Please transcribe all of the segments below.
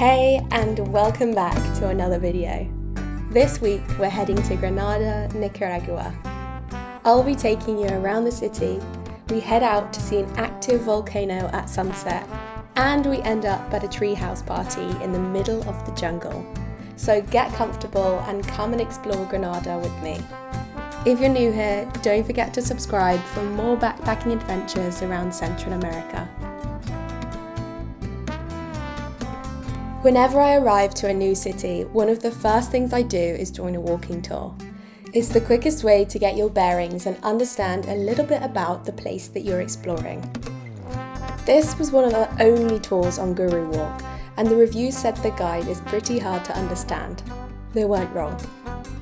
Hey, and welcome back to another video. This week we're heading to Granada, Nicaragua. I'll be taking you around the city. We head out to see an active volcano at sunset, and we end up at a treehouse party in the middle of the jungle. So get comfortable and come and explore Granada with me. If you're new here, don't forget to subscribe for more backpacking adventures around Central America. Whenever I arrive to a new city, one of the first things I do is join a walking tour. It's the quickest way to get your bearings and understand a little bit about the place that you're exploring. This was one of the only tours on Guru Walk, and the reviews said the guide is pretty hard to understand. They weren't wrong.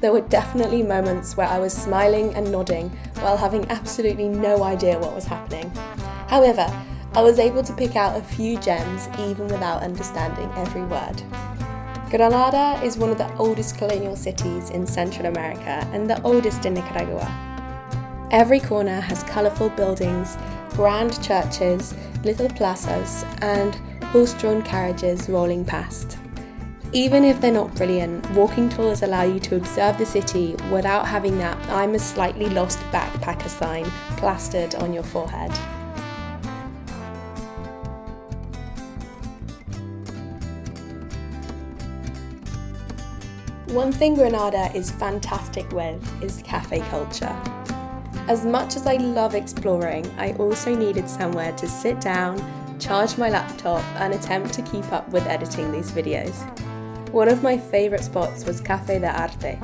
There were definitely moments where I was smiling and nodding while having absolutely no idea what was happening. However, I was able to pick out a few gems even without understanding every word. Granada is one of the oldest colonial cities in Central America and the oldest in Nicaragua. Every corner has colourful buildings, grand churches, little plazas, and horse-drawn carriages rolling past. Even if they're not brilliant, walking tours allow you to observe the city without having that "I'm a slightly lost backpacker" sign plastered on your forehead. One thing Granada is fantastic with is cafe culture. As much as I love exploring, I also needed somewhere to sit down, charge my laptop, and attempt to keep up with editing these videos. One of my favourite spots was Café de Arte,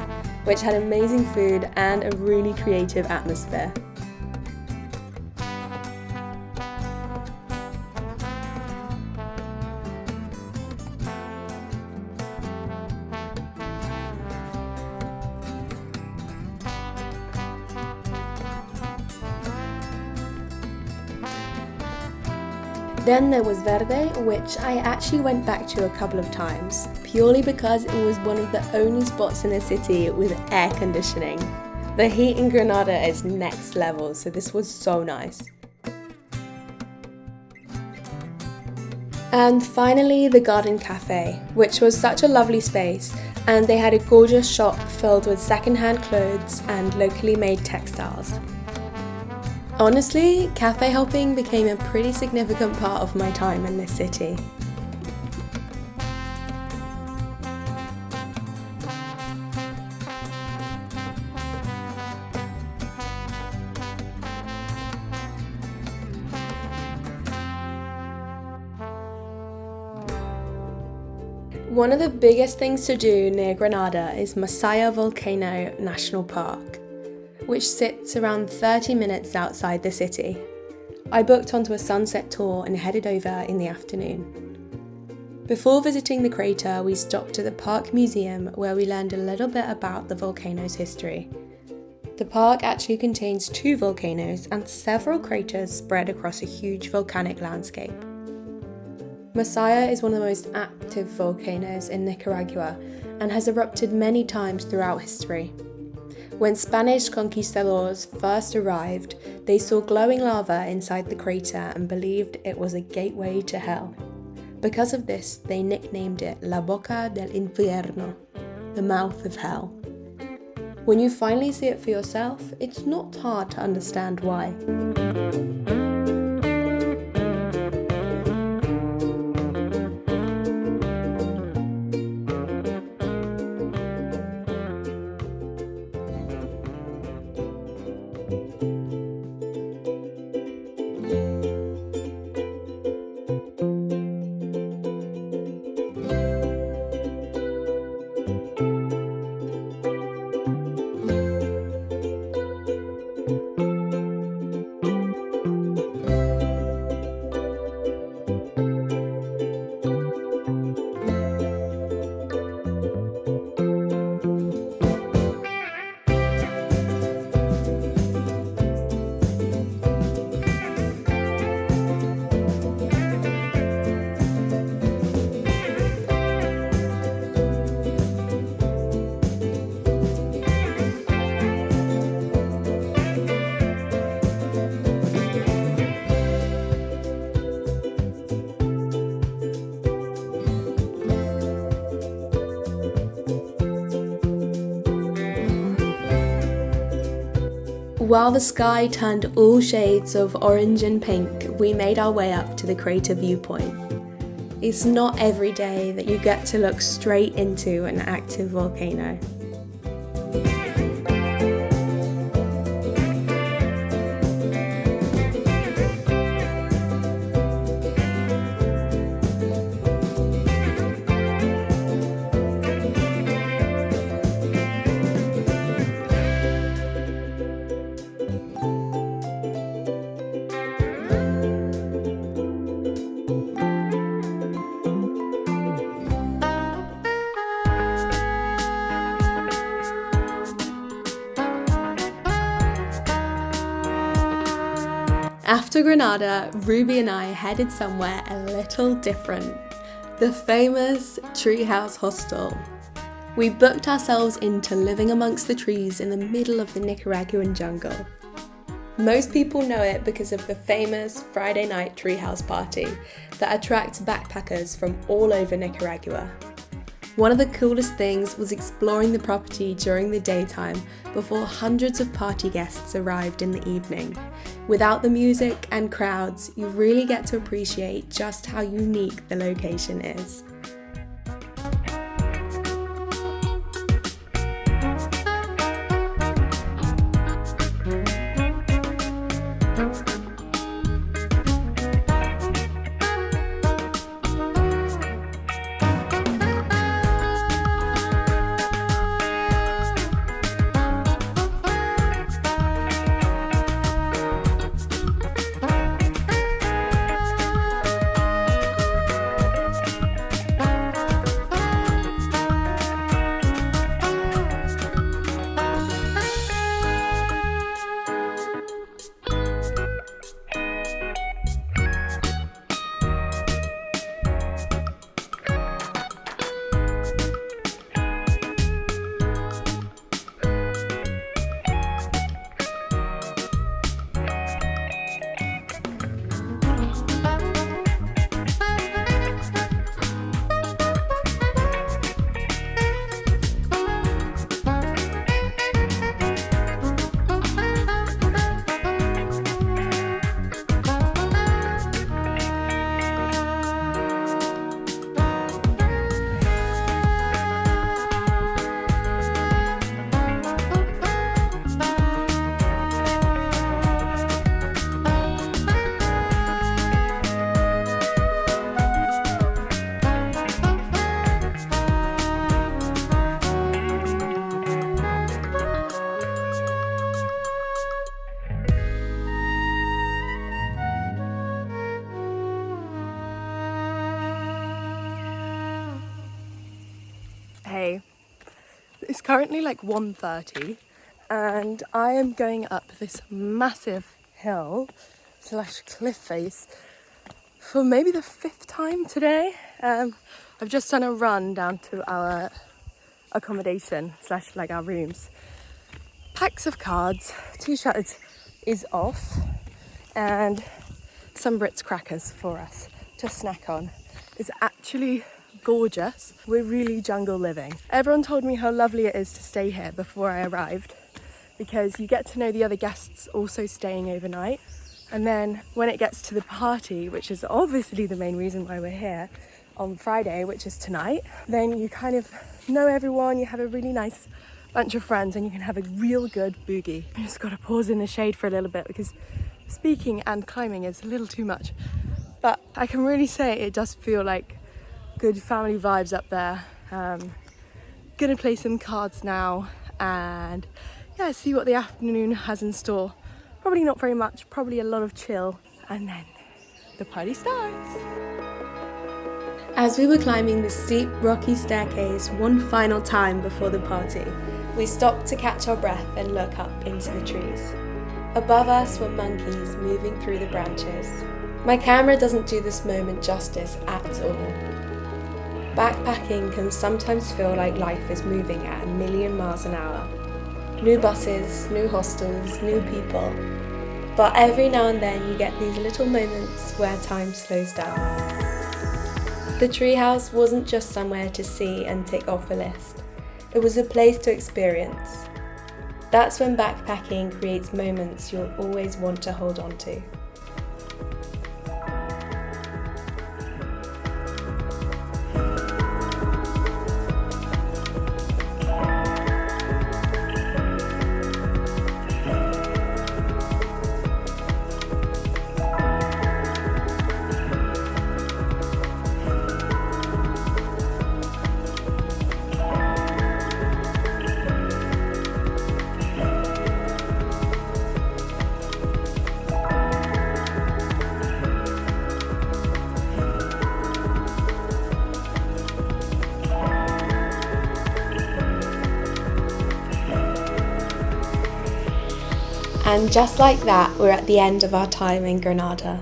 which had amazing food and a really creative atmosphere. Then there was Verde, which I actually went back to a couple of times, purely because it was one of the only spots in the city with air conditioning. The heat in Granada is next level, so this was so nice. And finally, the Garden Café, which was such a lovely space, and they had a gorgeous shop filled with second-hand clothes and locally made textiles. Honestly, cafe hopping became a pretty significant part of my time in this city. One of the biggest things to do near Granada is Masaya Volcano National Park, which sits around 30 minutes outside the city. I booked onto a sunset tour and headed over in the afternoon. Before visiting the crater, we stopped at the Park Museum where we learned a little bit about the volcano's history. The park actually contains 2 volcanoes and several craters spread across a huge volcanic landscape. Masaya is one of the most active volcanoes in Nicaragua and has erupted many times throughout history. When Spanish conquistadors first arrived, they saw glowing lava inside the crater and believed it was a gateway to hell. Because of this, they nicknamed it La Boca del Infierno, the mouth of hell. When you finally see it for yourself, it's not hard to understand why. While the sky turned all shades of orange and pink, we made our way up to the crater viewpoint. It's not every day that you get to look straight into an active volcano. After Granada, Ruby and I headed somewhere a little different, the famous Treehouse Hostel. We booked ourselves into living amongst the trees in the middle of the Nicaraguan jungle. Most people know it because of the famous Friday night treehouse party that attracts backpackers from all over Nicaragua. One of the coolest things was exploring the property during the daytime before hundreds of party guests arrived in the evening. Without the music and crowds, you really get to appreciate just how unique the location is. Hey, it's currently like 1:30 and I am going up this massive hill / cliff face for maybe the 5th time today. I've just done a run down to our accommodation / like our rooms. Packs of cards, t-shirts is off, and some Ritz crackers for us to snack on. It's actually gorgeous. We're really jungle living. Everyone told me how lovely it is to stay here before I arrived, because you get to know the other guests also staying overnight, and then when it gets to the party, which is obviously the main reason why we're here on Friday, which is tonight, then you kind of know everyone, you have a really nice bunch of friends, and you can have a real good boogie. You just got to pause in the shade for a little bit because speaking and climbing is a little too much, but I can really say it does feel like good family vibes up there. Gonna play some cards now and yeah, see what the afternoon has in store. Probably not very much, probably a lot of chill, and then the party starts. As we were climbing the steep rocky staircase one final time before the party, we stopped to catch our breath and look up into the trees. Above us were monkeys moving through the branches. My camera doesn't do this moment justice at all. Backpacking can sometimes feel like life is moving at 1,000,000 miles an hour. New buses, new hostels, new people. But every now and then you get these little moments where time slows down. The treehouse wasn't just somewhere to see and tick off a list. It was a place to experience. That's when backpacking creates moments you'll always want to hold on to. And just like that, we're at the end of our time in Granada.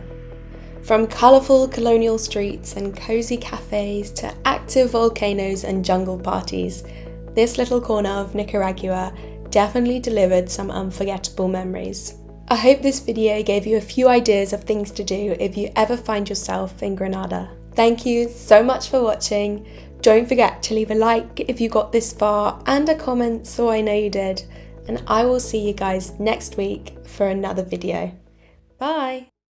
From colourful colonial streets and cosy cafes to active volcanoes and jungle parties, this little corner of Nicaragua definitely delivered some unforgettable memories. I hope this video gave you a few ideas of things to do if you ever find yourself in Granada. Thank you so much for watching. Don't forget to leave a like if you got this far and a comment so I know you did. And I will see you guys next week for another video. Bye!